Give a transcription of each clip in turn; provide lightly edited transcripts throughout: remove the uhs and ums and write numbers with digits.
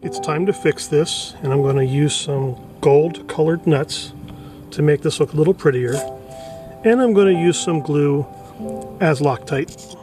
It's time to fix this, and I'm going to use some gold colored nuts to make this look a little prettier, and I'm going to use some glue as Loctite.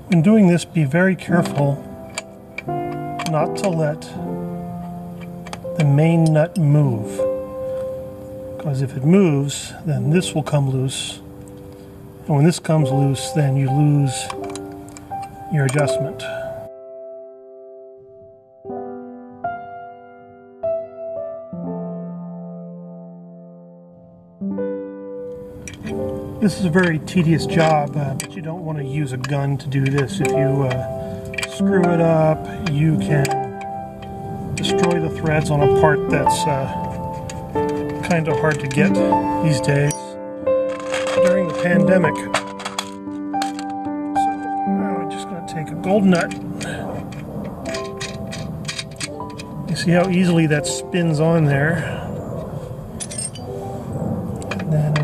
When doing this, be very careful not to let the main nut move, because if it moves, then this will come loose, and when this comes loose, then you lose your adjustment. This is a very tedious job, but you don't want to use a gun to do this. If you screw it up, you can destroy the threads on a part that's kind of hard to get these days during the pandemic. So now I'm just going to take a gold nut. You see how easily that spins on there? And then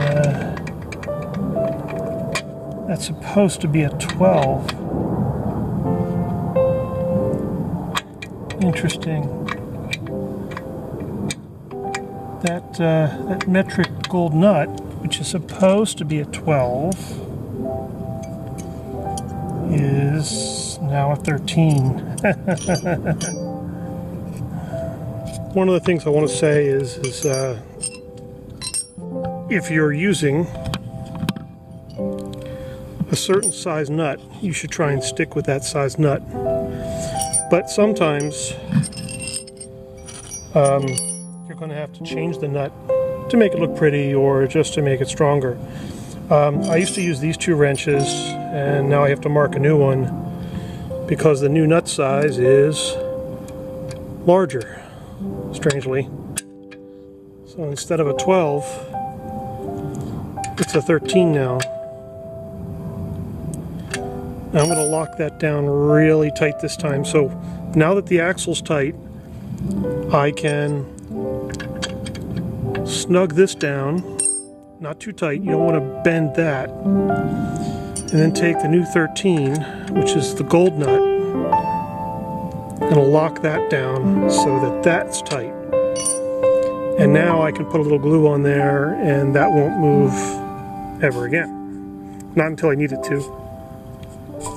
that's supposed to be a 12. Interesting. That metric gold nut, which is supposed to be a 12, is now a 13. One of the things I want to say is if you're using a certain size nut, you should try and stick with that size nut. But sometimes you're going to have to change the nut to make it look pretty or just to make it stronger. I used to use these two wrenches, and now I have to mark a new one because the new nut size is larger, strangely. So instead of a 12, it's a 13 now. Now I'm going to lock that down really tight this time. So now that the axle's tight, I can snug this down, not too tight, you don't want to bend that, and then take the new 13, which is the gold nut, and lock that down so that that's tight. And now I can put a little glue on there, and that won't move ever again. Not until I need it to.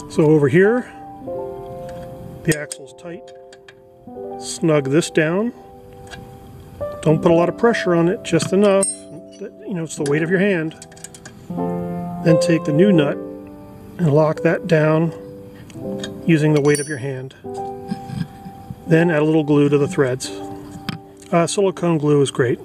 So over here, the axle's tight. Snug this down. Don't put a lot of pressure on it, just enough that, you know, it's the weight of your hand. Then take the new nut and lock that down using the weight of your hand. Then add a little glue to the threads. Silicone glue is great.